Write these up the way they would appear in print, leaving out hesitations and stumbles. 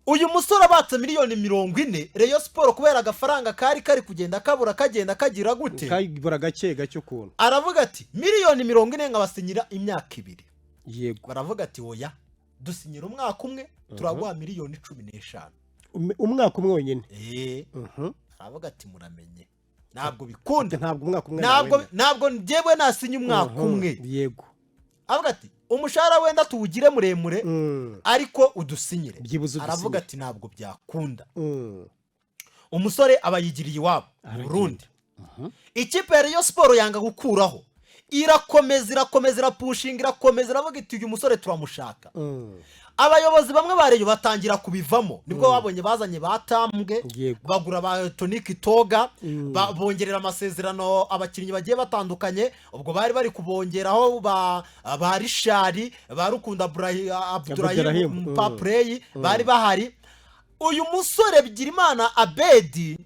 uyu musore abatse miliyoni 40 Rayon Sport kubera agafaranga kari kugenda kabura kagenda kagira gute kayibura gake gake ukuntu aravuga ati miliyoni 40 nkabasinyira imyaka 2 yego baravuga ati oya dusinyira umwaka umwe turaguha miliyoni 15 umwaka umwe wenyine aravuga ati muramenye ntabwo bikunda ntabwo umwaka umwe ntabwo njyewe nasinye umwaka umwe yego aravuga ati umushahara wenda tuwugire muremure ariko udusinyire aravuga ati ntabwo byakunda umusore aba yigiriye iwabo Burundi ikipe ya Rayon Sport yanga gukuraho irakomeza irapushinga irakomeza iravuga iti uyu musore turamushaka abayobozi bamwe bareyo batangira kubivamo nibwo babonye bazanye batambwe bagura ba Tonic Toga bongerera amasezerano abakinnyi bagiye batandukanye ubwo bari kubongeraho ba Rishari barukunda Abdurrahim Paprey bari bahari uyu musore Bigirimana Abedi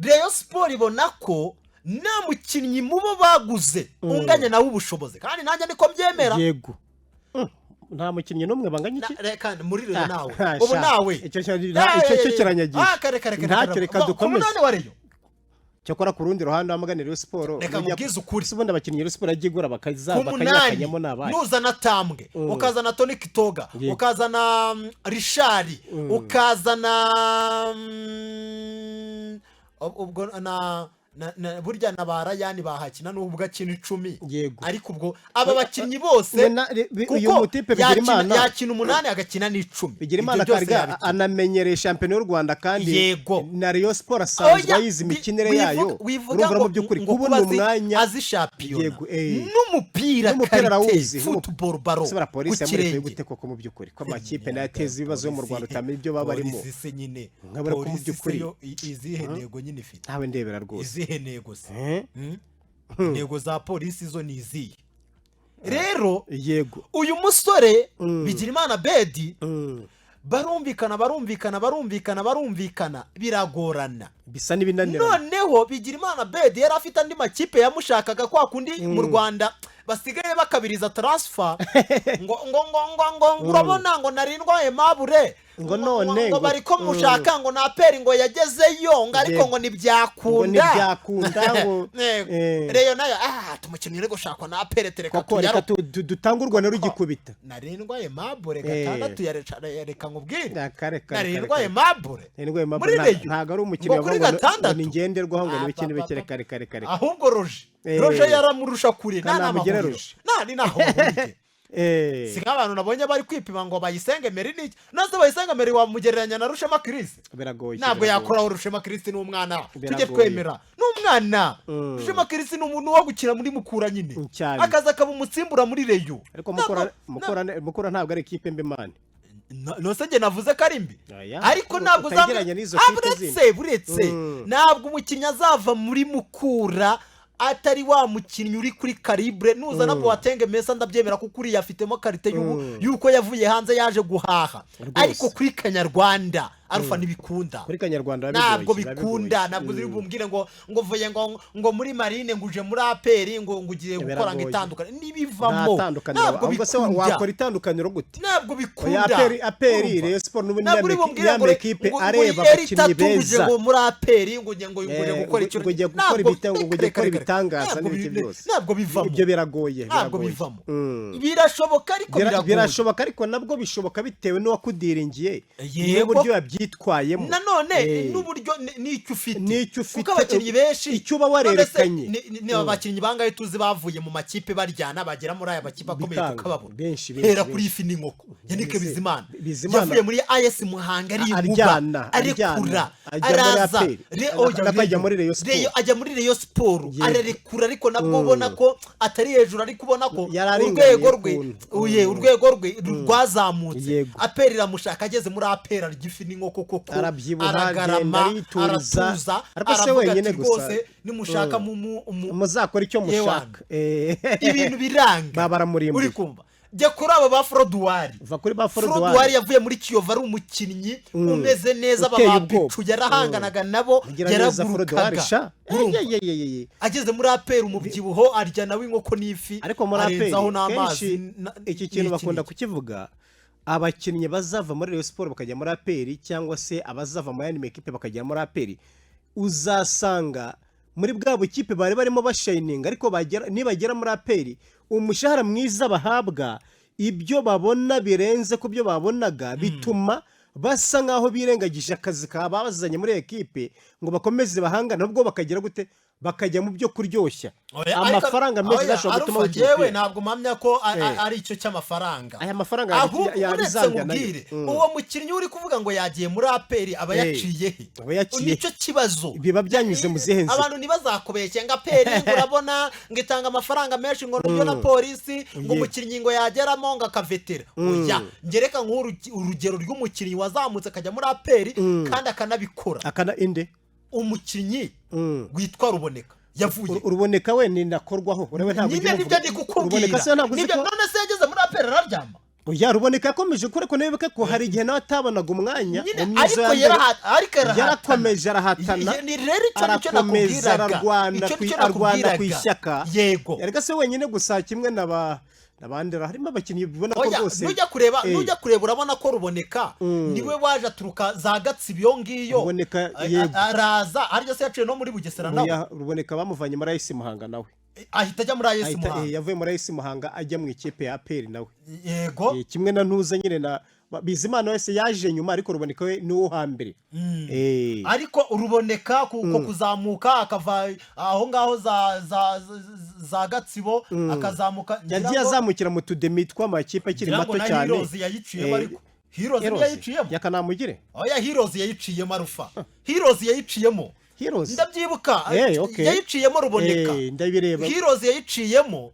Rayon Sport ibona ko nta mukinnyi mubo baguze unganya nawe ubushobozi kandi nanjye niko mbyemera yego nta mukinnyi numwe banganya iki reka muri rero nawe ubu nawe icyo kiranyagiye ntacyo reka dukomeze none wareyo cyakora ku rundi ruhande amaganira yo siporo reka mubwize ukuri ubundi abakinnyi yo siporo agigura bakanyakanyamo nabaye nuzana Tambwe ukazana Tonic Toga ukazana Rishari ukazana ubwo na burya nabarayani bahakina n'ubwo akina 10 ariko ubwo aba bakinnyi bose uyu mutipe Bigirimana yakina 8 agakina n'10 Bigirimana karga anamenyereye champion y'u Rwanda kandi na Rayon Sport asanzwe yize imikinire yayo urumva mu by'ukuri kubona umwanya azi champion n'umupira arawuzi football baro kubera polisi yamurekuye gute koko mu by'ukuri ko amakipe nateze ibibazo yo mu Rwanda utamenya ibyo baba barimo nkabara ko mu by'ukuri izihe ntego nyine ifite ntawe ndebera rwose ntego se ntego za polisi zo niziye rero yego uyu musore Bigirimana Bedi barumvikana biragorana bisa n'ibinanira noneho Bigirimana Bedi yari afite andi makipe yamushakaga kwa kundi mu Rwanda basigaye bakabiriza transfer ngo urabona ngo narindwaye mabure ngo none ngo bariko mushaka ngo na peri ngo yagezeyo ngo ariko ngo nibyakunda ngo reyo nayo tumukinnyi rego shakwa na peri tereka tuyaro dutangurwa na rugikubita narindwaye mabure gatandatu yareka ngubwire narindwaye mabure muri reyo ntago ari umukinnyi wabwo ni ngenderwaho ngo nibikindi bikere kare ahubwo Roje yaramurusha kure nani naho singa abantu nabonye bari kwipima ngo bayisenge Meri niki nazo bayisenge Meri wamugereranya na Rushema Chris biragoye ntabwo yakora Rushema Chris n'umwana tujye twemera n'umwana Rushema Chris n'umuntu wo gukira muri Mukura nyine akaza kaba umutsimbura muri Reyo ariko Mukura ntabwo ari ikipe mbi mane nose nge navuze ko ari mbi ariko ntabwo buretse ntabwo umukinnyi azava muri Mukura atari wa mukinnyi uri kuri calibre nuzana Boateng Mesa ndabyemera kuko uri yafitemo karite yuko yavuye hanze yaje guhaha ariko kuri Kanyarwanda arufa nibikunda kuri Kanyarwanda ntabwo bikunda ntabwo ziri bumbwire ngo vuye ngo muri marine nguje muri APR ngo ugiye gukora ngitandukana nibivamo ntabwo bikunda wakora itandukaniro gute ntabwo bikunda APR Rayon Sport n'ubunyame equipe areba abakinnyi beza ngo muri APR nguje gukora icyo gukora ibitangaza n'ibyo byose ntabwo bivamo ibyo biragoye ntabwo bivamo birashoboka ariko nabwo bishoboka bitewe n'uwakudiringiye n'uburyo yabyitwayemo nanone n'uburyo n'icyo ufite kuko abakinnyi benshi icyo uba warerekanye ni abakinnyi bangaye tuzi bavuye mu makipe baryana bagera muri aya makipe akomeye tukababura hera kuri ifi n'inkoko Yannick Bizimana yavuye muri AS Muhanga ari ibuga arekura araza ajya muri Rayon Sport arerekura ariko nabwo ubona ko atari hejuru ariko ubona ko urwego rwe rwazamutse aperira mushaka ageze muri apera ry'ifi n'inkoko koko aragarama aratuza aravuga ati rwose nimushaka muzakora icyo mushaka ibintu biranga uri kumva jya kuri abo ba Froduwari Froduwari yavuye muri Kiyovu ari umukinnyi umeze neza babapicu yarahanganaga nabo yaragurukaga ageze muri apera umubyibuho arya nawe inkoko n'ifi ariko muri apera n'amazi iki kintu bakunda kukivuga abakinnyi bazava muri Rayon Sport bakajya muri APR cyangwa se abazava mu yandi makipe bakajya muri APR uzasanga muri bwa bukipe bari barimo bashininga ariko nibagera muri APR umushahara mwiza bahabwa ibyo babona birenze ku byo babonaga bituma basa nkaho birengagije akazi kabazanye muri ekipe ngo bakomeze bahangana nubwo bakagera gute bakajya mu byo kuryoshya amafaranga menshi ashobora gutuma yewe ntabwo mpamya ko ari icyo cy'amafaranga aya mafaranga yabizanga uwo mukinnyi uri kuvuga ngo yagiye muri APR aba yaciye he nicyo kibazo biba byanyuze mu zihe nzira abantu ntibazakubeshye ngo APR urabona ngo itanga amafaranga menshi ngo n'ibyo na polisi ngo umukinnyi ngo yageramo ngo akavetera oya ngereka nk'urugero rw'umukinnyi wazamutse akajya muri APR kandi akanabikora inde umukinnyi witwa Ruboneka yavuye Ruboneka we ninakorwaho urewe ntabwo nibyo ndi kukubwira nibyo none se yageze muri APR araryama oya Ruboneka yakomeje kureko nebuke ko hari igihe nawe atabonaga umwanya ariko yarakomeje arahatana arakomeza ararwana ku ishyaka yego erega se wenyine gusa kimwe abandi harimo abakinnyi bibona ko rwose nujya kureba urabona ko Ruboneka niwe waje aturuka za Gatsibo iyo ngiyo araza aryo se yaciye no muri Bugesera nawe Ruboneka bamuvanye muri AS Muhanga nawe ahita ajya muri AS Muhanga yavuye muri AS Muhanga ajya mu ikipe ya APR nawe yego kimwe na Ntuza nyine na Bizimana wese yaje nyuma ariko Ruboneka we ni uwo hambere ariko Ruboneka kuko kuzamuka akava aho ngaho za Gatsibo akazamuka yagiye azamukira mu tudemi tw'amakipe akiri mato cyane Heroes yayiciyemo ariko Heroes yayiciyemo yakanamugire oya Heroes yayiciyemo Arufa Heroes yayiciyemo ndabyibuka yayiciyemo Ruboneka ndabireba Heroes yayiciyemo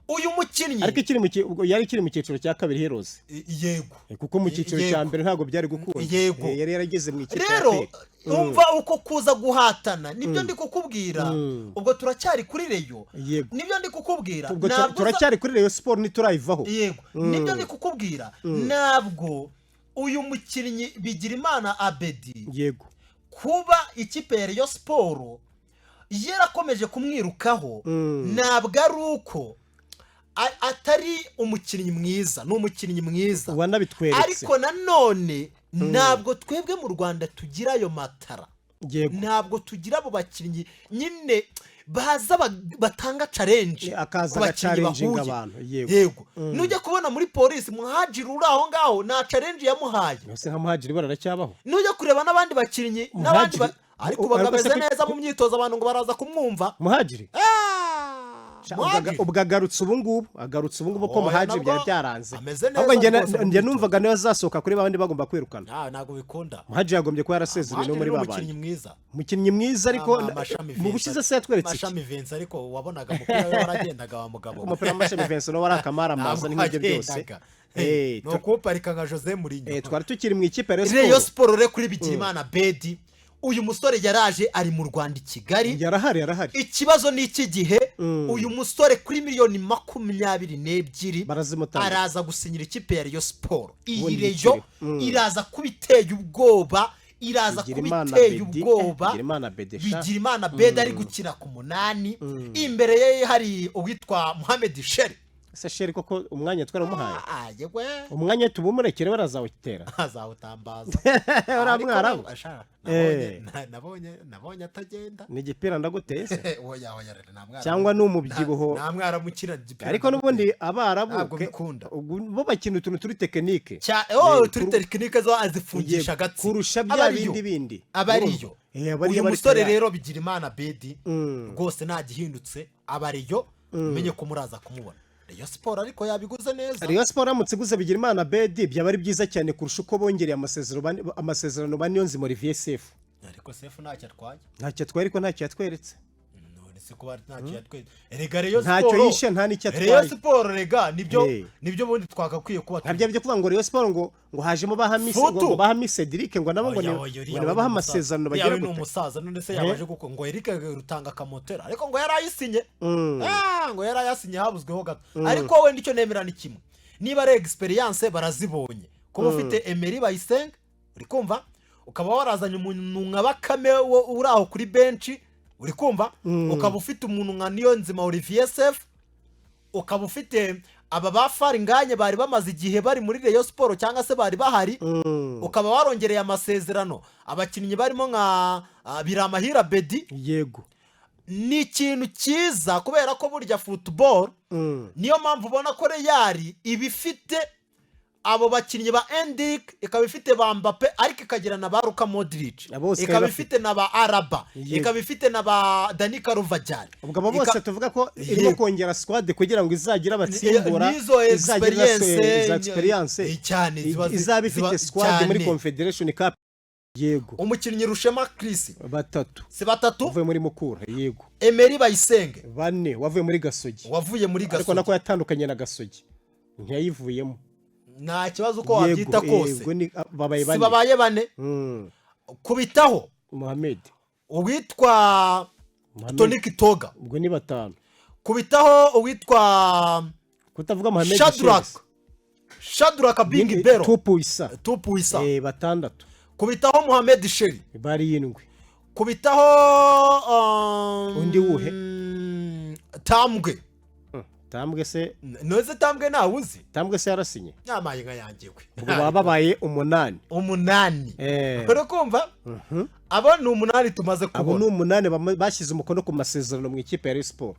uyu mukinnyi ariko yari kiri mu cyiciro cya kabiri Heroes yego kuko mu cyiciro cya mbere ntabwo byari gukunda yari yarageze mu ikipe rero umva uko kuza guhatana nibyo ndi kukubwira ubwo turacyari kuri Rayon nibyo ndi kukubwira turacyari kuri Rayon Sport ntiturayivaho yego nibyo ndi kukubwira ntabwo uyu mukinnyi Bigirimana Abedi yego kuba ikipe ya Rayon Sport yarakomeje kumwirukaho ntabwo ari uko atari umukinnyi mwiza ni umukinnyi mwiza wanabitweretse ariko nanone ntabwo twebwe mu Rwanda tugira ayo matara ntabwo tugira abo bakinnyi nyine baza batanga challenge akaza agacarenjinga abantu yego nujya kubona muri polisi Muhajiri uri aho ngaho na challenge yamuhaye ese nka Muhajiri baracyabaho nujya kureba n'abandi bakinnyi n'abandi ariko bagameze neza mu myitozo abantu ngo baraza kumwumva Muhajiri ubwo agarutse ubu ngubu ko Muhajiri byari byaranze ahubwo njye numvaga niyo azasohoka kuri babandi bagomba kwirukana ntabwo bikunda Muhajiri yagombye kuba yarasezeranye no muri babandi umukinnyi mwiza ariko mu bushize se yatweretse Mashami Vincent ariko wabonaga umupira we waragendaga wa mugabo umupira wa Mashami Vincent no wari akamara amaza n'ibyo byose no kuparika nka Jose Mourinho twari tukiri mu ikipe Rayon Sport re kuri Bigirimana Bedi uyu musore yaraje ari mu Rwanda i Kigali yarahari ikibazo ni iki gihe uyu musore kuri miliyoni 22 araza gusinyira ikipe ya Rayon Sport iyi Rayon iraza kubiteye ubwoba Bigirimana Bedi ari gukina ku 8 imbere ye hari uwitwa Mohamed Sheri Sheri koko umwanya twaramuhaye umwanya tubumurekere barazawutera azawutambaza uramwarabu nabonye atagenda ni igipira ndaguteze cyangwa n'umubyibuho namwaramukira ariko n'ubundi abarabu bo bakina utuntu turi tekinike turi tekinike zo azifungisha agatsi kurusha bya bindi abariyo uyu musore rero Bigirimana Bedi rwose nta gihindutse abariyo umenye ko muraza kumubona Rayon Sport ariko yabiguze neza Rayon Sport amutse guze Bigirimana Bedi byaba ari byiza cyane kurusha uko bongereye amasezerano ba Niyonzima Olivier Sefu ariko Sefu ntacyo atwaye ariko ntacyo yatweretse none se kuba ntacyo yatweretse erega Rayon Sport ntacyo yishe nta nicyo atwaye Rayon Sport rega nibyo bundi twagakwiye kuba ntabyo byo kuvuga ngo Rayon Sport ngo hajemo bahami Cedric ngo nabo ngo babaha amasezerano bagera gute umusaza none se yabaje kuko ngo Eric rutanga kamotera ariko ngo yarayisinye ngo yarayasinye habuzweho gato ariko we ndicyo nemerana kimwe niba ari experience barazibonye kuba ufite Emery Bayisenga uri kumva ukaba warazanye umuntu nka Bakame uri aho kuri bench uri kumva ukaba ufite umuntu nka Niyonzima Olivier Sefu ukaba ufite aba bafaringanye bari bamaze igihe bari muri Rayon Sport cyangwa se bari bahari ukaba warongereye amasezerano abakinnyi barimo nka Biramahira Bedi yego ni ikintu cyiza kubera ko burya football niyo mpamvu ubona ko Real ibifite abo bakinnyi ba Endrick ikaba ifite ba Mbappe ariko ikagira na ba Luka Modric ikaba ifite na ba Araba ikaba ifite na ba Dani Carvajal ubwo abo bose tuvuga ko irimo kongera squad kugira ngo izagira abatsimbura izagira experience cyane izaba ifite squad muri Confederation Cup yego umukinnyi Rushema Chris batatu si batatu uvuye muri Mukura yego Emery Bayisenge bane wavuye muri Gasogi ariko nako yatandukanye na Gasogi ntiyayivuyemo nta kibazo uko wabyita kose si babaye bane kubitaho Mohamed uwitwa Tony Kitoga ubwo ni batanu kubitaho uwitwa kutavuga Mohamed Shadrack Big Bero Tupu Isa batandatu kubitaho Mohamed Sheri barindwi kubitaho undi wuhe Tambwe se noze Tambwe nta uzi Tambwe se yarasinye nyamaye nka yangiwe ubwo babaye umunani uri kumva abo ni umunani tumaze kubona abo ni umunani bashyize umukono ku masezerano mu ikipe ya Rayon Sport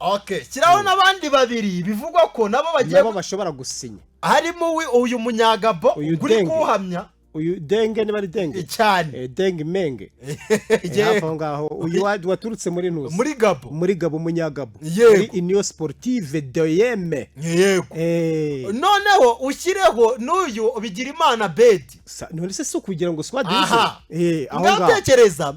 kiraho n'abandi babiri bivugwa ko nabo bashobora gusinya harimo uyu munyagabo uri kuhamya uyu Denge niba ari Denge cyane Denge Menge hafi ngaho uyu waturutse muri Gabo munyagabo muri Union Sportive de Yeme yego noneho ushyireho n'uyu Bigirimana Bedi none se kugira ngo squad aho ngatekereza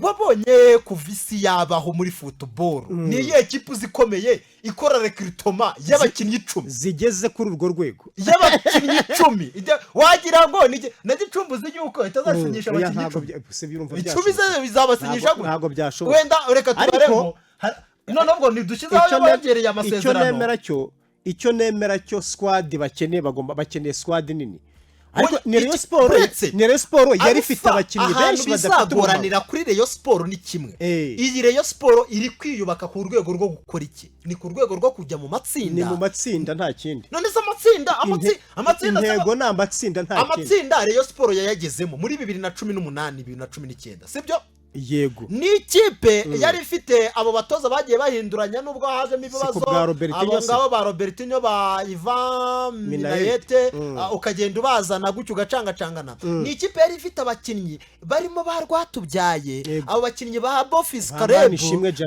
wabonye kuva isi yabaho muri football ni iyihe ekipe zikomeye ikora recruitment y'abakinnyi 10 zigeze kuri urwo rwego y'abakinnyi 10 wagira ngo na Gicumbuzi yuko itazasinyisha abakinnyi 10 bizabasinyisha ntago byashoboka wenda reka tubaremo none ubwo ntidushyizeho yongereye amasezerano icyo nemera cyo squad bakeneye squad nini ariko ni Rayon Sport yari ifite abakinnyi benshi bizagoranira kuri Rayon Sport ni kimwe iyi Rayon Sport iri kwiyubaka ku rwego rwo gukora iki ni ku rwego rwo kujya mu matsinda ni mu matsinda nta kindi none se amatsinda intego ni amatsinda nta kindi amatsinda Rayon Sport yayagezemo muri 2018 2019 sibyo yego ni ikipe yari ifite abo batoza bagiye bahinduranya nubwo hajemo ibibazo abo ngabo ba Robertinho ba Ivan Minayete ukagenda ubazana gutyo ugacangacangana ni ikipe yari ifite abakinnyi barimo ba Rwatubyaye abo bakinnyi ba Bofis Kareb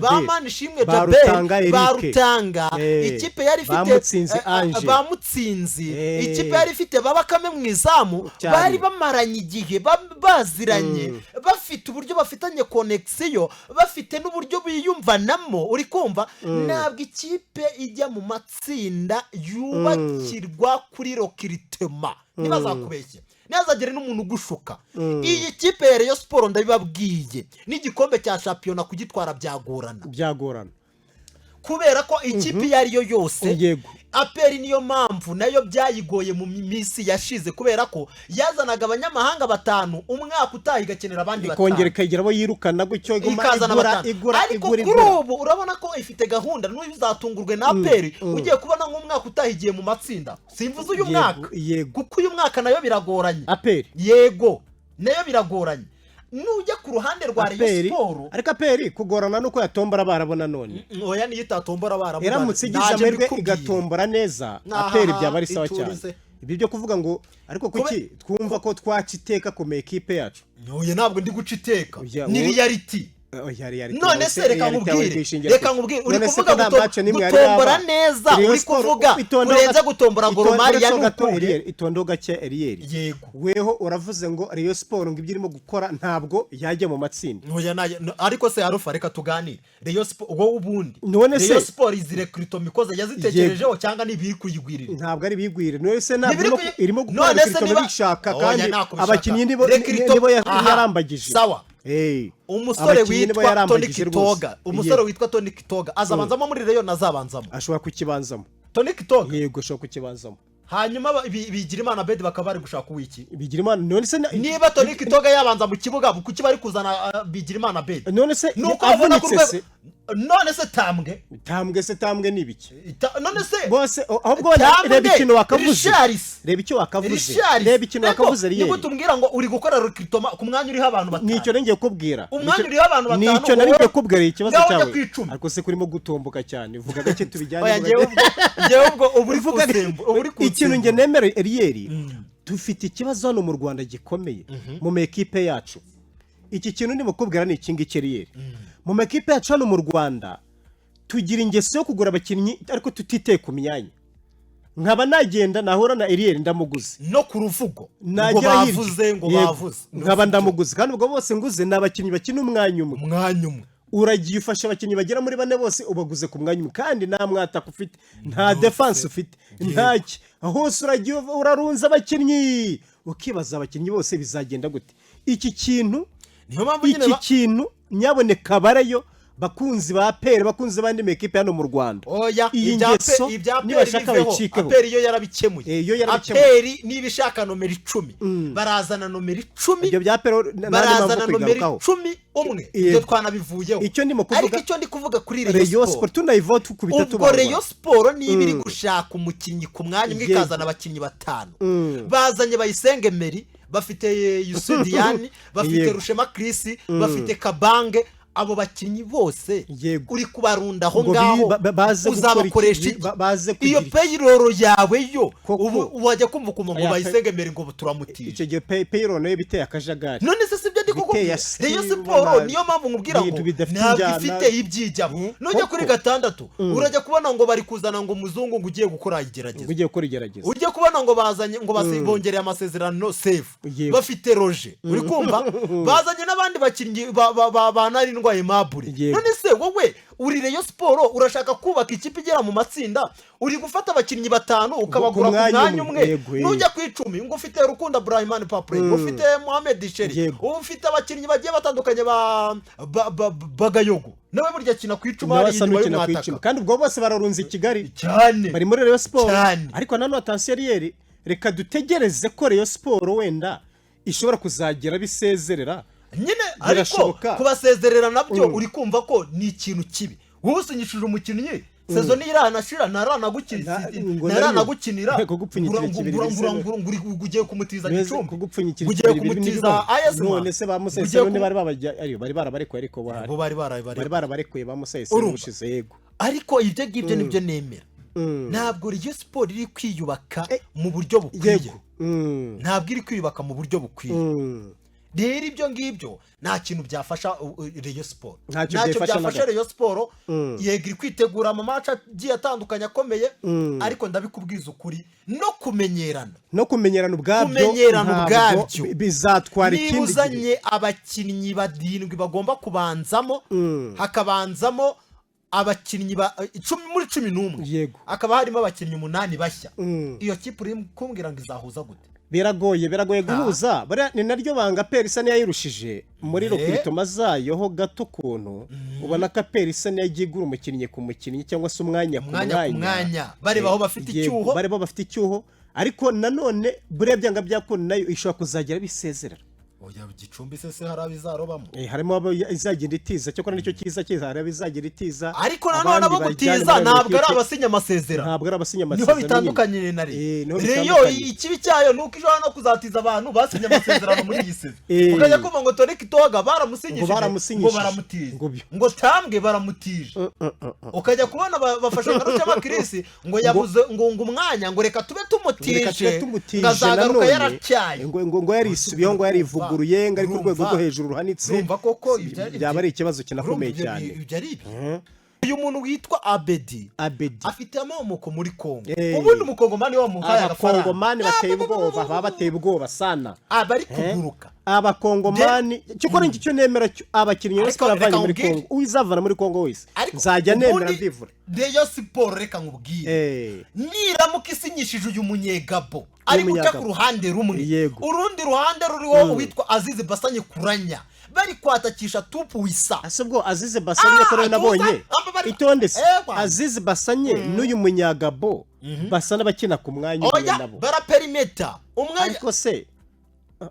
ba Manishimwe Jabel ba Rutanga ikipe yari ifite ba Mutsinzi ikipe yari ifite babakame mu izamu bari bamaranye igihe baziranye bafite uburyo bafitanye connexion bafite n'uburyo biyumvanamo uri kumva ntabwo ikipe ijya mu matsinda yubakirwa kuri recruitment ntibazakubeshye ntazagere n'umuntu ugushuka iyi kipe ya Rayon Sport ndabibabwiye n'igikombe cya champion kugitwara byagorana kubera ko ikipe yariyo yose aperi niyo mpamvu nayo byayigoye mu minsi yashize kubera ko yazanaga abanyamahanga batanu umwaka utaha igakenera abandi batanu ikongera ikagira abo yirukana gutyo igura ariko kuri ubu urabona ko ifite gahunda n'uyu uzatungurwe na aperi ugiye kubona nk'umwaka utaha igiye mu matsinda simvuze uyu mwaka kuko uyu mwaka nayo biragoranye aperi yego nayo biragoranye nujya ku ruhande rwa Rayon Sport ariko aperi kugorana nuko yatombora barabona none oya niyo itatombora barabona iramutse igize amahirwe igatombora neza aperi byaba ari sawa cyane ibi byo kuvuga ngo ariko kuki twumva ko twaca iteka ku ekipe yacu oya ntabwo ndi guca iteka ni reality none se reka nkubwire uri kuvuga gutombora neza uri kuvuga urenze gutombora ngo rumari ya nukure itondo gake Eriel yego weho uravuze ngo Rayon Sport ngo ibyirimo gukora ntabwo yajya mu matsinda ariko se Arufa reka tuganire Rayon Sport wowe ubundi Rayon Sport izi recruitment ikoze yazitekerejeho cyangwa nibiri kuyigwirira ntabwo ari bigwirira none se ntabwo irimo gukora recruitment bishaka kandi abakinnyi nibo yarambagije sawa umusore witwa Tony Kitoga azabanzamo muri Rayon azabanzamo ashobora kukibanzamo Tony Kitoga yego ashobora kukibanzamo hanyuma Bigirimana Bedi bakaba bari gushaka uwiki Bigirimana none se niba Tony Kitoga yabanza mu kibuga kuki bari kuzana Bigirimana Bedi none se none se tambwe ni ibiki none se bose ahubwo reba ikintu wakavuze reba icyo wakavuze reba ikintu wakavuze rero niba tumbwira ngo uri gukora recruitment ku mwanya uriho abantu batanu nicyo nengeye kubwira umwanya uriho abantu batanu nicyo nengeye kubwira ikibazo cyawe ariko se kurimo gutomboka cyane vuga gake tubijyanye ngewe ubwo uburi kusembo uburi ikintu nge nemera Eliel dufite ikibazo hano mu Rwanda gikomeye mu mekipe yacu iki kintu ndimo kubwira ni iki ngiki Eliel mu mekipe yacu hano mu Rwanda tugira ingeso yo kugura abakinnyi ariko tutiteye ku myanya nkaba nagenda nahura na Eliel ndamuguze no ku ruvugo ngo bavuze nkaba ndamuguze kandi ubwo bose nguze n'abakinnyi bakina umwanya umwe uragiye ufasha abakinnyi bagera muri bane bose ubaguze ku mwanya umwe kandi nta mwataka ufite nta defense ufite ntaki hose uragiye urarunza abakinnyi ukibaza abakinnyi bose bizagenda gute iki kintu nyaboneka barayo bakunzi ba APR bakunzi bandi mekipe hano mu Rwanda iyi ngeso nibashaka bayicikeho APR iyo yarabikemuye APR nibishaka nomero 10 barazana nomero 10 ibyo bya APR barazana nomero 10 umwe ibyo twanabivuyeho icyo ndimo kuvuga ariko icyo ndi kuvuga kuri Rayon Sport tunayivote kubita tuba Rayon Sport niba iri gushaka umukinnyi ku mwanya umwe ikazana abakinnyi batanu bazanye Bayisenge Meri bafite Yusudiani bafite Rushema Chris bafite Kabange abo bakinnyi bose uri kubarunda aho ngaho uzabakoresha iyo payroll yawe yo ubu wajya kumva ukuntu ngo Bayisenge Meri ngo turamutije icyo gihe payroll nayo biteye akajagari none se sibyo ndi kukubwira Rayon Sport niyo mpamvu nkubwira ngo ntabwo ifite ibyijyamo nujya kuri gatandatu urajya kubona ngo bari kuzana ngo muzungu ngo ugiye gukora igerageza ugiye kubona ngo bazanye ngo basibongereye amasezerano safe bafite Roger uri kumva bazanye n'abandi bakinnyi banarindwa Aimable none se wowe uri Rayon Sport urashaka kubaka ikipe igera mu matsinda uri gufata abakinnyi batanu ukabagura ku mwanya umwe nujya ku 10 ngo ufite Rukunda Brahimani Papre ngo ufite Mohamed Sheri ufite abakinnyi bagiye batandukanye bagayogo nawe burya kina ku 10 ari inyuma y'umwataka kandi ubwo bose bararunze i Kigali cyane bari muri Rayon Sport ariko nano attention Eliel reka dutegereze ko Rayon Sport wenda ishobora kuzagera bisezerera nyine ariko kubasezerera nabyo uri kumva ko ni ikintu kibi wowe usinyishije umukinnyi sezo niranashira naranagukinira ugiye kumutiza gicumbi ugiye kumutiza ayesma none se bamusesero ni bari barabarekuye ariko bari barabarekuye bamusesero mushize yego ariko ibyo ngibyo nibyo nemera ntabwo Rayon Sport iri kwiyubaka mu buryo bukwiye ntabwo iri kwiyubaka mu buryo bukwiye rero ibyo ngibyo nta kintu byafasha Rayon Sport ntacyo byafasha Rayon Sport yego iri kwitegura mu match agiye atandukanye akomeye ariko ndabikubwiza ukuri no kumenyerana ubwabyo bizatwara ikindi uzanye abakinnyi badindwi bagomba kubanzamo hakabanzamo abakinnyi 10 muri 11 akaba harimo abakinnyi 8 bashya iyo kipe uri kumbwira ngo izahuza gute biragoye guhuza ni naryo banga APR isa niyayirushije muri recruitment zayo ho gato kuntu ubona ko APR isa niyagigura umukinnyi ku mukinnyi cyangwa se umwanya ku mwanya bari baho bafite icyuho ariko nanone bure byanga byakunda nayo ishobora kuzagera bisezerera oya Gicumbi se hari abizarobamo harimo abo izagenda itiza cyo kora nicyo kiza hari abizagera itiza ariko nanone abo gutiza ntabwo ari abasinya amasezerano niho bitandukanye na Rayon ikibi cyayo nuko ijana no kuzatiza abantu basinya amasezerano muri iyi sezo ukajya kumva ngo Tonic Toga baramusinyishije ngo baramutije ngo Tambwe baramutije ukajya kubona bafasha Rushema Chris ngo yabuze ngo umwanya ngo reka tube tumutije ngazagaruka yaracyaye ngo yarisubiyeho ngo yarivuga uruyenga ari ku rwego rwo hejuru ruhanitse byaba ari ikibazo kinakomeye cyane uyu muntu witwa Abedi afite amoko muri Kongo ubundi umukongomani wa muhaye agafaranga abakongomani bateye ubwoba sana abari kuguruka abakongomani cyo kora icyo nemera abakinnyi bose bavanye muri Kongo uizavana muri Kongo wese nzajya nemera ndivura Rayon Sport reka nkubwire niramuka isinyishije uyu munyegabo ari guca ku ruhande rumwe urundi ruhande ruriho witwa Azize Basanye Kuranya bari kwatakisha tupu wisa asubwo Azize Basanye ko nabonye itondese Azize Basanye n'uyu munyagabo basana bakina ku mwanya nabo bara perimeter umwanya ariko se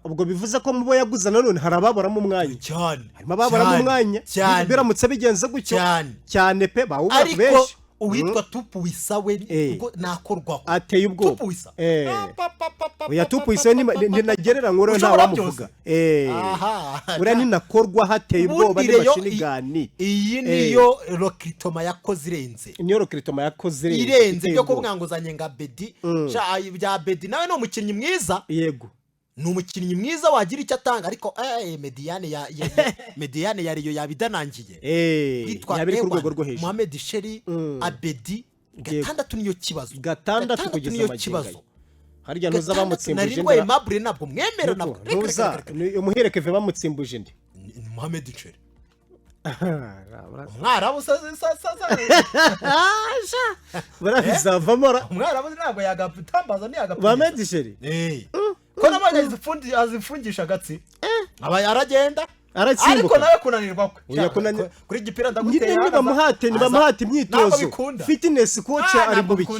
ubwo bivuze ko mubo yaguze nanone hari ababoramo umwanya cyane harimo ababoramo umwanya biramutse bigenze gutyo cyane pe bawubaka benshi uwitwa Tupuwisa we nakorwaho ateye ubwoba oya Tupuwisa ninagerera nkuru nta wamuvuga uriya ninakorwa hateye ubwoba n'amashinigani iyi niyo Rokritoma yakoze irenze byo kumwanguzanye nga Bedi bya Bedi nawe ni umukinnyi mwiza yego ni umukinnyi mwiza wagira icyo atanga ariko Mediane yariyo yabidanangiye yabiri ku rwego rwo hejuru Mohamed Sheri Abedi gatandatu niyo kibazo gatandatu kugeza magingo harya ntuza bamutsimbuje nari Aimable nabwo mwemera nabwo ntuza umuhereke ve bamutsimbuje ndi Mohamed Sheri umwarabu barabizavamo umwarabu ntabwo yagatambaza ni yagapfa Mohamed Sheri ko nabonye azifungisha agatsi aba yaragenda ariko nawe kunanirwa kuri gipira ndaguteye nibamuhate imyitozo fitness coach ari mu biki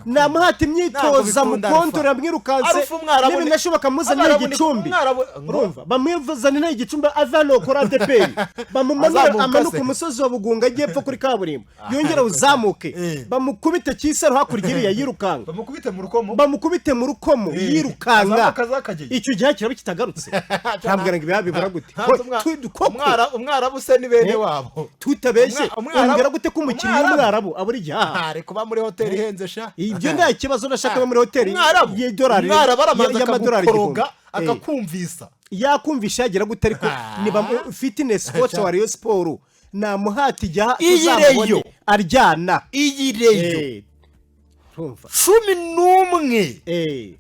namuhate imyitozo mu kontora amwirukanse niba nashoboka muzanira igicumbi urumva bamwivuzanira igicumbi avano kora DPR bamumanura amanuka umusozi wa Bugunga agiye pfa kuri kaburimbo yongera uzamuke bamukubite kisero hakurya yirukanga bamukubite mu rukomo yirukanga icyo gihe kiraba kitagarutse ntabwo ngo ibibura gute umwarabu se ni bene wabo tutabeshye ongera gute ko umukinnyi w'umwarabu aburi gihaha ariko ba muri hoteli ihenze sha ibyo nta kibazo nashaka ba muri hoteli y'idolari y'amadolari akakumvisa yakumvisha yagira gute ariko niba fitness coach wa Rayon Sport na muhati jya uzamubone aryana iyireyo urumva 11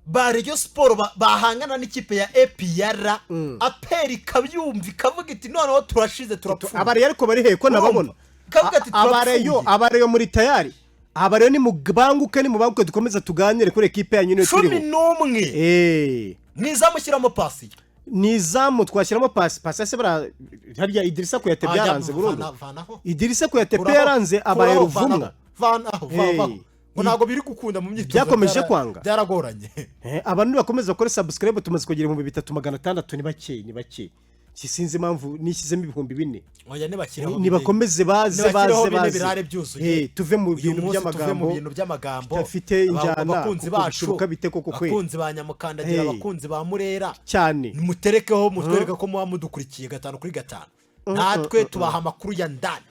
ba Rayon Sport bahangana n'ikipe ya APR aperi kabyumvi kavuga iti noneho turashize turapfuye abari ariko bari he ko nababona kavuga ati abareyo muri tayari abareyo ni mubanguke dukomeza tuganire kuri equipe yanyu ne turiho 11 nizamushyiramo pasi nizamu twashyiramo pasi se bara harya Idrissa ko yatebye yaranze burundu Idrissa ko yatebye yaranze abareyo ruvumwa ntago biri gukunda mu myitozo byakomeje kwanga byaragoranye abantu bakomeza gukora subscribe tumaze kugira 3600 ni bake kisinzi impamvu nishyizemo 4000 oya ni bakomeze baze tuve mu bintu by'amagambo tafite injyana abakunzi bacu bite koko kwe abakunzi ba Nyamukandagira abakunzi ba Murera cyane muterekeho mutwereka ko muba mudukurikiye 5 kuri 5 natwe tubaha amakuru ya ndani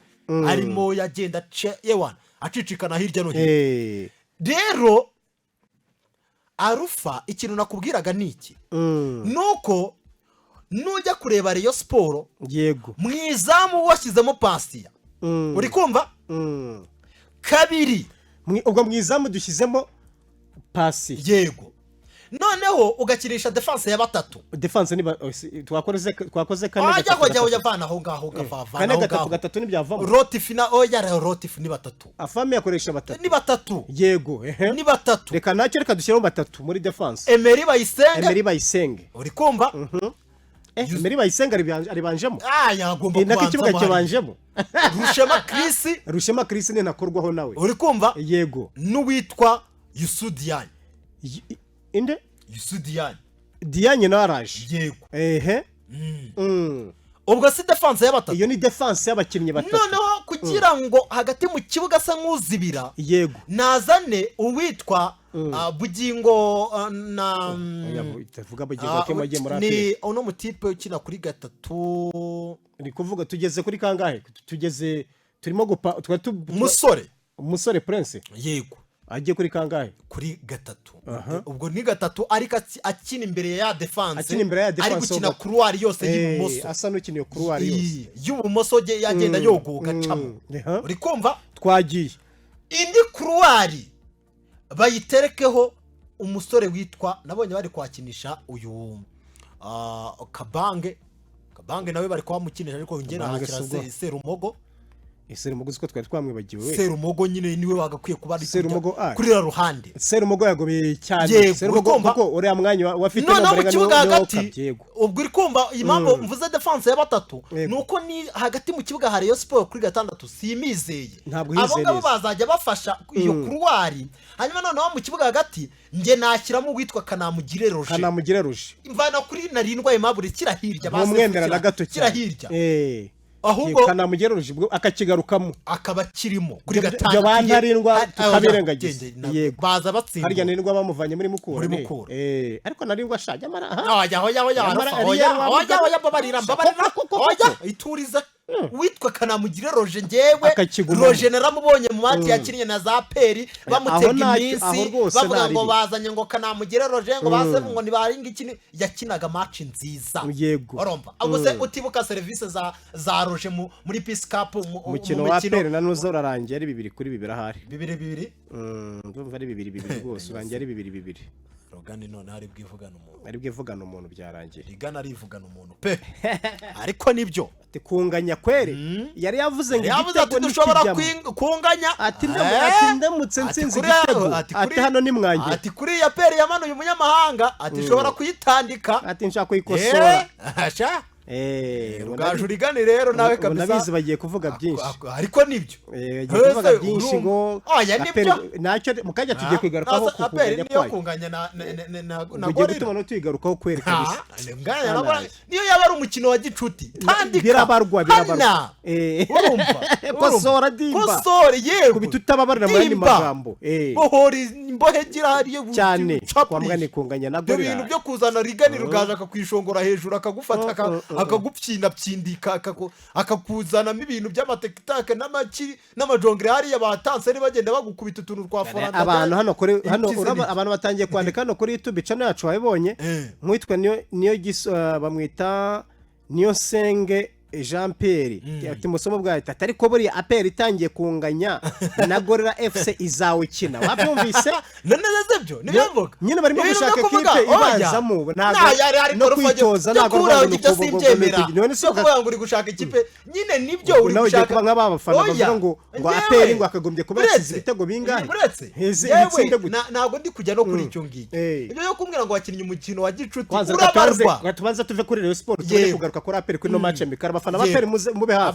arimo yagenda yewana acicikana hirya no hino rero Arufa ikintu nakubwiraga niki nuko nujya kureba Rayon Sport yego mwizamu washyizemo Pasiya uri kumva kabiri ubwo mwizamu dushyizemo Pasi yego noneho ugakirisha defense ya batatu defense ni twakoze kane ajya vana aho ngaho gavava kane gatatu nibyavamo Rotif na oya Rotif ni batatu afame yakoresha batatu ni batatu yego ni batatu reka dushyiraho batatu muri defense Emery Bayisenge uri kumva Emery Bayisenge aribanjemo yagomba kubanza n'ikibuga kibanjemo Rushema Chris ni nakorwaho nawe uri kumva yego n'uwitwa Yusudian inde Diane naraje yego ubwo si defense y'abatatu iyo ni defense y'abakinnyi batatu noneho kugira ngo hagati mu kibuga sa nk'uzibira yego nazane uwitwa Bugingo na tavuga Bugingo kemagiye muri ati ni uno mutipe ukina kuri gatatu ni kuvuga tugeze kuri kangahe tugeze turimo umusore Prince yego agiye kuri kangahe kuri gatatu ubwo ni gatatu ariko akina imbere ya defense ari gukina couloir yose y'ibumoso asa n'ukiniye couloir yose y'ubumoso yagenda yogoga camo uri kumva twagiye indi couloir bayiterekeho umusore witwa nabonye bari kwakinisha uyu Kabange nawe bari kwamukinisha ariko ngena hakira Serumogo Serumogo uko twari twamwibagiwe we. Serumogo nyine niwe wagakwiye kuba ari kuri ruhande. Serumogo yagobeye cyane. Serumogo kuko uriya mwanya wafite no mu kibuga hagati. Ubwo uri kumva impamvu mvuze defense ya batatu nuko ni hagati mu kibuga hari yo Sport kuri gatandatu simizeye. Abo ngabo bazajya bafasha iyo kuruwari. Hanyuma noneho mu kibuga hagati nge nakiramo witwa Kanamugire Roger. Imvana kuri narindwa Aimable kirahirya basefukira na gato kirahirya. Ahubwo Kanamugire Roger akaba kirimo kuri gatandatu. Byo bantarindwa tukabirengagiza. Yego baza batsinda. Harya narindwa bamuvanye muri Mukura. Ariko narindwa ashaje mara. Oya babarira ituriza witwa Kanamugire Roger ngewe Roger naramubonye mu mati yakinnye na za peri bamutega iminsi bavuga ngo bazanye ngo Kanamugire Roger ngo base ngo nibaringa ikini yakinaga match nziza urumva abose utibuka service za Roger muri Peace Cup umukino wa peri na nuzo urarangiye ari 2-2 ahari 2-2 ndumva ari 2-2 rwose urangiye ari 2-2 Rogani none hari bwivugana umuntu byarangiye rigana rivugana umuntu pe ariko nibyo kunganya kwere yari yavuze ngo igitego dushobora kunganya ati ndamutse nsinzi igitego ati hano ni mwangiye ati kuri ya peri yamanuye umunyamahanga ati shobora kuyitandika ati nshaka kuyikosora Rugaju rigane rero nawe kabisa nabizi bagiye kuvuga byinshi ariko nibyo bagiye kuvuga byinshi ngo nacyo mukajya tugiye kwigarukaho kunganya kwayo kunganya na gore gutuma no twigarukaho kwerekana niyo yaba ari umukino wa gicuti tandika birabarwa urumva kosora dimba kosora yego kubitutababarira muri magambo bohori imbohegira hariyo cyane kwamgane kunganya na gore ibintu byo kuzana rigani rugaje akakwishongora hejuru akagufata akagupfina pfindika akakuzanamo ibintu by'amatekitake n'amajongre hariya batanse ni bagenda bagukubita utuntu twa foranda abantu hano abantu batangiye kwandika hano kuri YouTube channel yacu wabibonye mwitwa niyo bamwita niyo senge Jean Pierre ati musomo bwa ati ariko buri APR itangiye kunganya na Gorilla FC izawukina wabyumvise naneze byo nibyamvuga nyine barimo gushaka equipe ibanzamo no kwitoza ntago none se kuvuga ngo uri gushaka equipe nyine nibyo uri gushaka nk'abafana bavuga ngo APR ngo akagombye kuba yasize ibitego bingahe ntago ndi kujya no kuri icyo ngicyo ibyo yo kumbwira ngo wakinnye umukino wa gicuti urabarwa tubanza tuve kuri Rayon Sport tuje kugaruka kuri APR kuri no match mikara abafana baperi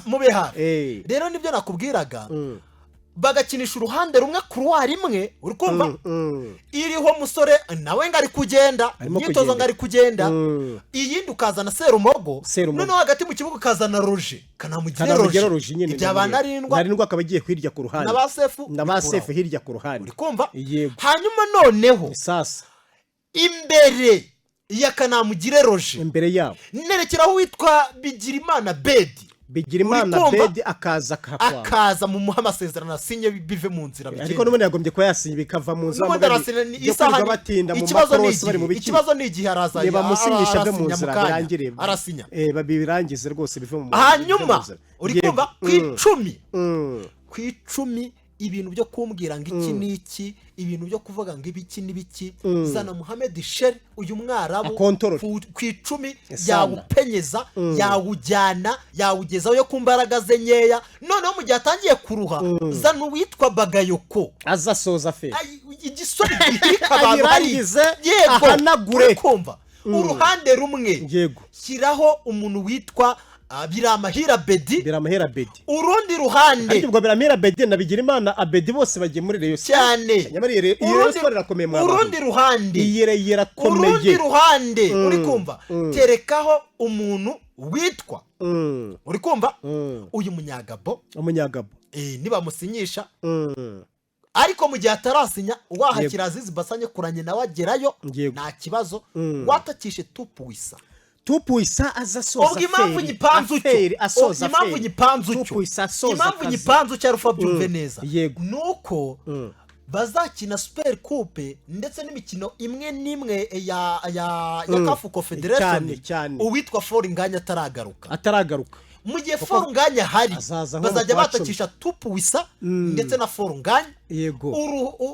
mube hafi rero nibyo nakubwiraga bagakinisha uruhande rumwe kuruwari imwe uri kumva iriho musore nawe ngari kugenda imyitozo ngari kugenda iyindi ukazana Serumogo noneho hagati mu kibuga ukazana Roger Kanamugire Roger ibyabana narindwa akabagiye kwirya ku ruhande n'abasefu hirya ku ruhande uri kumva hanyuma noneho sasa imbere ya Kanamugire Roger imbere yabo nerekeraho witwa Bigirimana Bedi akaza mu muhamasezerano asinye bive mu nzira bigenda ariko none yagombye ko yasinye bikava mu nzira isaha batinda mu makorosi bari mu biki ikibazo ni igihe araza bamusinyisha byo mu nzira birangire arasinya babirangize rwose bive mu hanyuma uri kumva ku 10 ibintu byo kumbwira ngo iki niki ibintu byo kuvuga ngo ibiki nibiki zana Mohamed Sher uyu mwarabu ku 10 yawupenyeza yawujyana yawugezaho yo kumbaraga ze nyeya noneho mu gihe atangiye kuruha zana uwitwa Bagayoko azasoza fe igisori gihikabantu ahanagure kumva uruhande rumwe shyiraho umuntu witwa Biramahira Bedi urundi ruhande ariko Biramahira Bedi na Bigirimana Abedi bose bagiye muri Rayon cyane nyamari iyo sport irakomeye mwa urundi ruhande yirakomeye urundi ruhande uri kumva terekaho umuntu witwa uri kumva uyu munyagabo niba musinyisha ariko mu gihe atarasinya wahakira Azizi Basanye kuranye nawe agerayo nta kibazo watakishe Tupuisa azasoza feri impamvu nyipanzu cyo rufa byumve neza nuko bazakina Super Coupe ndetse n'imikino imwe nimwe ya Kafu Confederation uwitwa Foringanya ataragaruka mu gihe Forunganya hari bazajya batakisha Tupuisa ndetse na Forunganya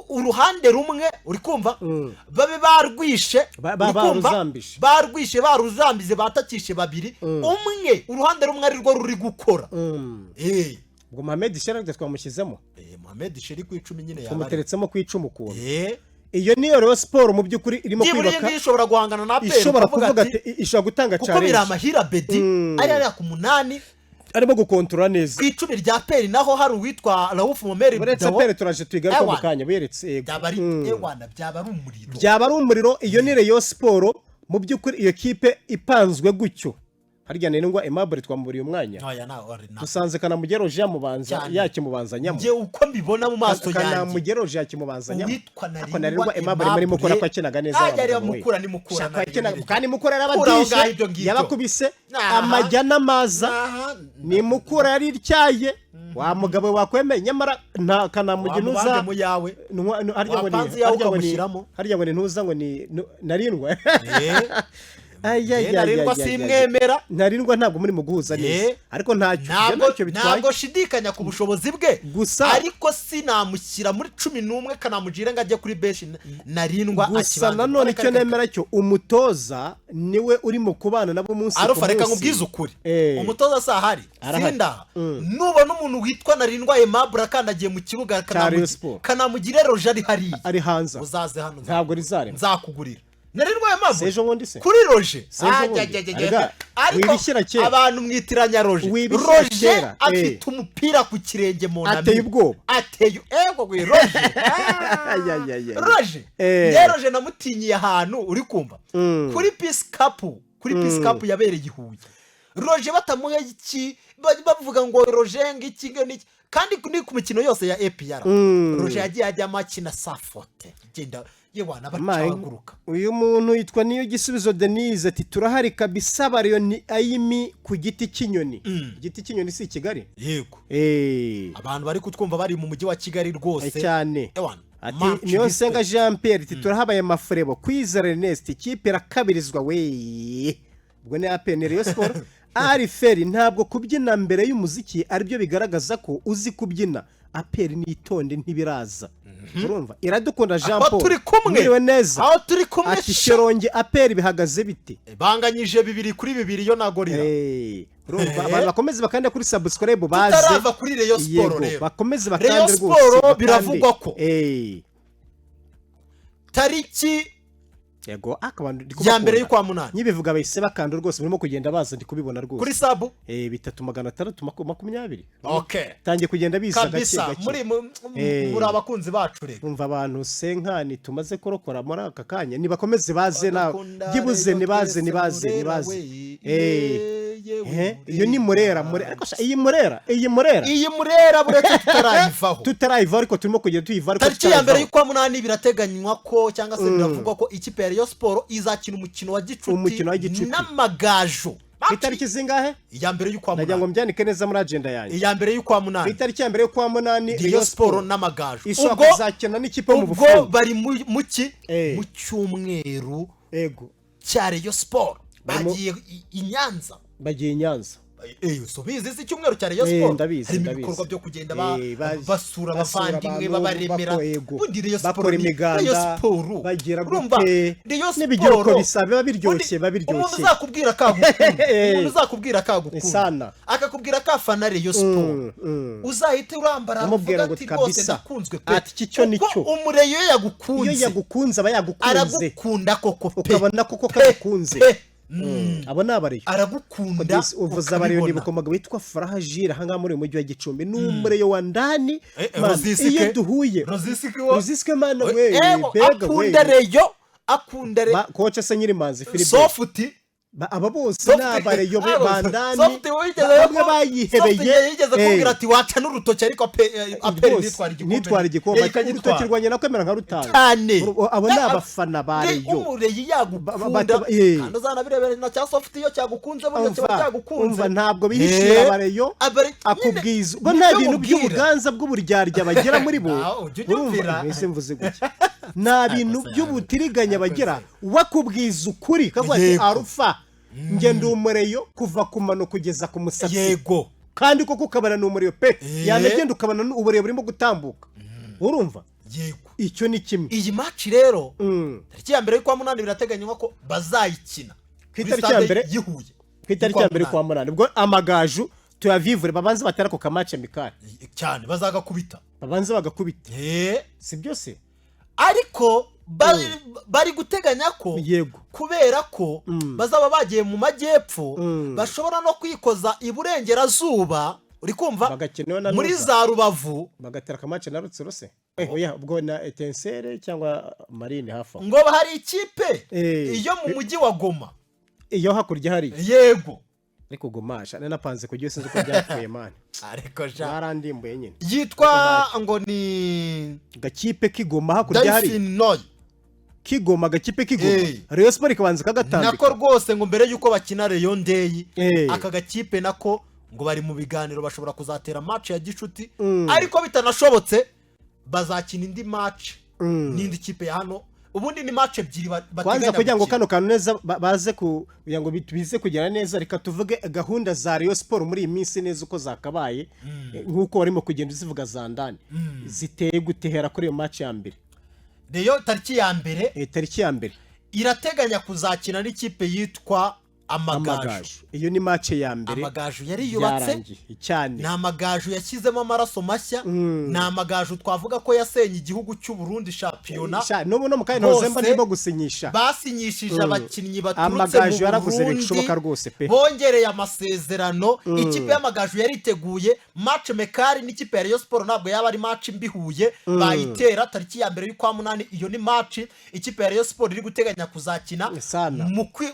uruhande rumwe uri kumva babe baruzambize batakishe babiri umwe uruhande rumwe ari rwo ruri gukora ubwo Mohamed Sherif twamushyizemo Mohamed Sherif ku 10 nyine yaba tumuteretsemo ku 10 ukuntu iyo niyo Rayon Sport mu by'ukuri irimo kwibaka ishobora guhangana na APR ishobora kuvuga ati ishobora gutanga challenge kuko biramahira Bedi ari ku 8 arimo gukontrola neza ku 10 rya APR naho hari uwitwa Raouf Momeri Dawo APR turaje twigaruka mu kanya beretse byaba ari umuriro byaba ari umuriro iyo ni Rayon Sport mu by'ukuri iyo kipe ipanzwe gutyo harya nengwa Aimable twamburiye umwanya dusanze Kanamugeroje yamubanza yakimubanzanyamo nje uko mbibona mu maso yanjye Kanamugeroje yakimubanzanyamo ako narengwa Aimable muri mukora kwa kinaga neza yari mukura ni mukura kandi mukura yarabadishe yabakubise amajyana amaza ni mukura yari ryaye wa mugabo wakwemeye nyamara nta Kanamuginuza harya ngo ni ntuza ngo ni narindwa narindwa simwemera narindwa ntabwo muri mu guhuza neza ariko ntacyo bitwaye ntabwo shidikanya ku bushobozi bwe ariko sinamushyira muri 11 Kanamugire ngo ajye kuri bench narindwa gusa nanone icyo nemera cyo umutoza niwe uri mu kubana nabo munsi Arufa reka nkubwize ukuri umutoza sahari sinda nubona umuntu witwa narindwa Aimable akandagiye mu kibuga Kanamugire Roger ari hanze uzaze hano ntabwo rizare nzakugurira narindwa Aimable sejo wundi se kuri Roger ariko abantu mwitiranya Roger afite umupira ku kirenge mu nami ateye ubwoba ateye gwe Roger Roger namutinyiye ahantu uri kumva kuri Peace Cup yabereye Ihuye Roger batamuye iki bavuga ngo Roger ngiki ngiki kandi ni ku mikino yose ya APR Roger yagiye ajya makina safote genda yewana bacaguruka uyu muntu yitwa niyo gisubizo Denise ati turahari kabisa bariyo ni ayimi ku giti cy'inyoni igiti cy'inyoni si Kigali yego abantu bari kutwumva bari mu mujyi wa Kigali rwose cyane ati niyo Senga Jean Pierre ati turahabaye amafurebo kwizera Ernest ikipe rakabirizwa we ubwo ni APR Rayon Sport ari feri ntabwo kubyina mbere y'umuziki aribyo bigaragaza ko uzi kubyina APR nitonde ntibiraza urumva iradukunda Jean Paul turi kumwe neza aho turi kumwe ati Sheronge APR bihagaze bite banganyije 2-2 yo nagorira urumva abantu bakomeze bakande kuri subscribe baze tutarava kuri Rayon Sport rero bakomeze bakande Rayon Sport biravugwa ko tariki yego akabantu ya mbere y'ukwa munani nyibivuga bahise bakanda rwose burimo kugenda baza ndi kubibona rwose kuri sabu 3620 okay tangiye kugenda biza gake muri abakunzi bacu rero umva abantu senkani tumaze korokora muri aka kanya nibakomeze baze na gibuze nibaze iyo ni murera ariko iyi murera buretse tutarayivaho ariko turimo kugenda tuyiva ariko tariki ya mbere y'ukwa munani birateganywa ko cyangwa se biravugwa ko ikipe ya Rayon Sport izakina umukino wa gicuti n'amagaju itariki zingahe iya mbere y'ukwa munani najya ngo mbyandike neza muri agenda yanjye iya mbere y'ukwa munani itariki ya mbere y'ukwa munani Rayon Sport n'amagaju ubwo izakina n'ikipe mu bufundi ubwo bari mu cyumweru cya Rayon Sport bagiye i Nyanza so bizi si cyumweru cya Rayon Sport hari ibikorwa byo kugenda basura abavandimwe babaremera undi Rayon Sport bagira gute n'ibigiroko bisaba biryoshye umuntu uzakubwira kagukunda akakubwira kafana Rayon Sport uzahite urambara avuga ati rwose ndakunzwe pe ati cyo nicyo umureyo yagukunze aba yagukunze aragukunda koko pe ukabona koko kagukunze abo nabariyo aragukunda uvuza abariyo nibukomaga witwa Farahajira hanga muri mujyi wa Gicumbi n'umureyo wa ndani iyo duhuye Rozisike mana we akunda reyo kocha se nyiri manzi Philippe sofuti aba bose n'abareyo bandani bamwe bayihebeye yigeze kubwira ati waca n'urutoki ariko aperi nitwara igikombe urutoki rwanye nakwemera nka rutanga abo ni abafana bareyo umureyi yagukunda kandi uzanabirebera na cya sofuti iyo cyagukunze buryo kiba cyagukunze umva ntabwo bihishira abareyo akubwiza bo nta bintu by'ubuganza bw'uburyarya bagera muri bo urumva ese mvuze gutya nta bintu by'ubutiriganya bagera wakubwiza ukuri kagwati arufa ngende umureyo kuva ku mano kugeza ku musatsi yego kandi koko ukabana n'umureyo pe yanagenda ukabana n'ubureyo burimo gutambuka urumva yego icyo ni kimwe iyi match rero tariki ya mbere y'ukwa munani birateganywa ko bazayikina ku itariki ya mbere y'Ihuye ku itariki ya mbere y'ukwa munani ubwo amagaju tuyavivure babanze batera ku kamace mikari cyane bazagakubita babanze bagakubita si byose ariko bari guteganya ko yego kubera ko bazaba bagiye mu majyepfo bashobora no kwikoza iburengerazuba uri kumva muri za Rubavu bagatera kamace na Rutsiro se oya ubwo na Etensere cyangwa Marine hafa ngo hari ikipe iyo mu mujyi wa Goma iyo hakurya hari yego ariko Gomasha napanze kugiye sinzi ko byapfuye man ariko ja barandimbuye nyine yitwa ngo ni gakipe k'Igoma hakurya hari Kigoma gakipe k'Igoma Rayon Sport ikabanza kagatambika nako rwose ngo mbere yuko bakina Rayon Day aka gakipe nako ngo bari mu biganiro bashobora kuzatera match ya gicuti ariko bitanashobotse bazakina indi match n'indi kipe ya hano ubundi ni match ebyiri kwanza kugira ngo kano kantu neza baze kugira ngo bize kugera neza reka tuvuge gahunda za Rayon Sport muri iyi minsi neza uko zakabaye nkuko barimo kugenda zivuga za ndani ziteye gutehera kuri iyo match ya mbere Rayon tariki ya mbere irateganya kuzakina n'ikipe yitwa Amagaju iyo ni match ya mbere Amagaju yari yubatse cyane na Amagaju yashyizemo amaraso mashya na Amagaju twavuga ko yasenye igihugu cy'u Burundi championa no mukaye November ndimo gusinyisha basinyishije abakinnyi baturutse mu Burundi bongereye amasezerano ikipe y'Amagaju yariteguye match mekari n'ikipe ya Rayon Sport ntabwo yaba ari match mbihuye bayitera tariki ya mbere y'ukwa munani iyo ni match ikipe ya Rayon Sport iri guteganya kuzakina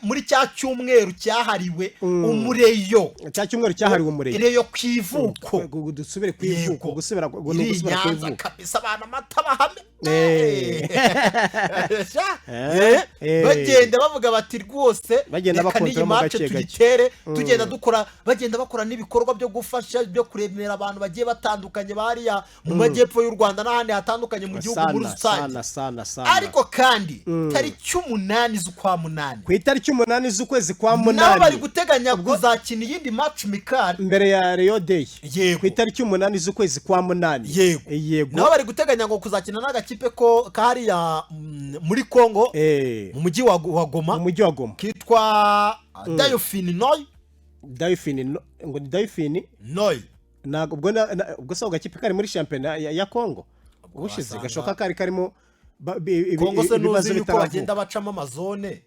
muri cya cyumweru cyahariwe umureyo cya cyumweru cyahariwe umureyo reyo kwivuko dusubire kwivuko gusubira kwivuko kabisa abana mata bahame bagenda bavuga bati rwose reka n'iyi match tugitere tugenda dukora bagenda bakora n'ibikorwa byo gufasha byo kuremera abantu bagiye batandukanye bariya mu majyepfo y'u Rwanda n'ahandi hatandukanye mu gihugu muri rusange ariko kandi tariki 8 z'ukwa munani ku itariki 8 z'ukwezi kwa munani nabo bari guteganya kuzakina iyindi match mikari mbere ya Rayon Day ku itariki 8 z'ukwezi kwa munani yego nabo bari guteganya ngo kuzakina n'agakipe ko kariya muri Kongo mu mujyi wa Goma kitwa Dauphin Noy nago ubwo so gakipe kari muri championnat ya Kongo ubushize gashoka kari karimo Kongo se nuzi yuko bagenda bacamo amazone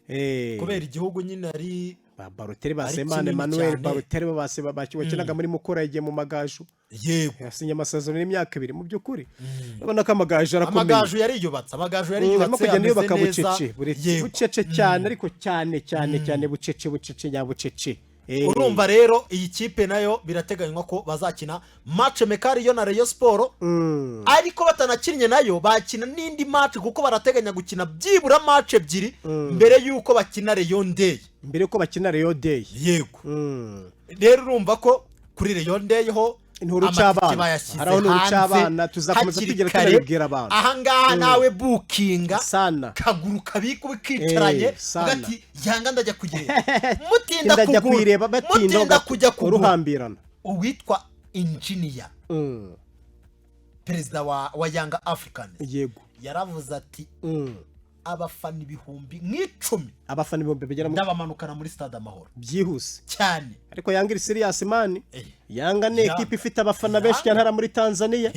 kubera igihugu nyine ari Barotere basemane Emmanuel Barotere bakinaga muri Mukura yagiye mu Magaju yego yasinye amasezerano y'imyaka 2 mu byukuri ubona ko Amagaju arakomeye Amagaju yari yubatse kugenda yubaka bucece cyane ariko cyane bucece nyabucece urumva rero iyi kipe nayo birateganywa ko bazakina match mekari yo na Rayon Sport ariko batanakinnye nayo bakina n'indi match kuko barateganya gukina byibura match ebyiri mbere yuko bakina Rayon Day yego rero urumva ko kuri Rayon Day ho inkuru cy'abana tuzakomeza tugira turabibwira abantu ahangaha nawe bookinga sana kaguru kabiko bikicaranye ugati yanga ndajya kugera mutinda kujya kuruhambirana uwitwa engineer perezida wa Young Africans yego yaravuze ati abafana 10,000 abafana 10,000 bigera ndabamanukana muri stade Amahoro byihuse cyane ariko Yanga iri serious man Yanga ne equipe ifite abafana benshi cyane hara muri Tanzania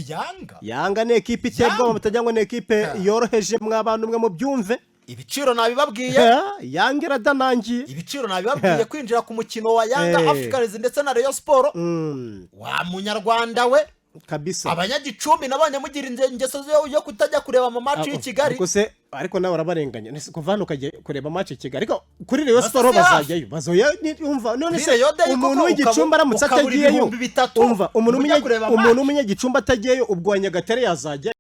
Yanga ne equipe iterwa batajyangwa ne equipe yoroheje mw'abantu mwe mu byumve ibiciro nabibabwiye Yanga iradanangiye ibiciro nabibabwiye kwinjira ku mukino wa Young Africans ndetse na Rayon Sport wa munyarwanda we kabisa abanyagicumbi nabanye mugira ingeso yo kutajya kureba mu match y'Ikigali ariko nawe urabarenganya kuva hano kagiye kureba match y'Ikigali ariko kuri Rayon Sport bazajyayo bazoya umva none se umuntu w'igicumbi aramutse atagiyeyo umva umuntu w'umunyagicumbi atagiyeyo ubwo Nyagatare yazajya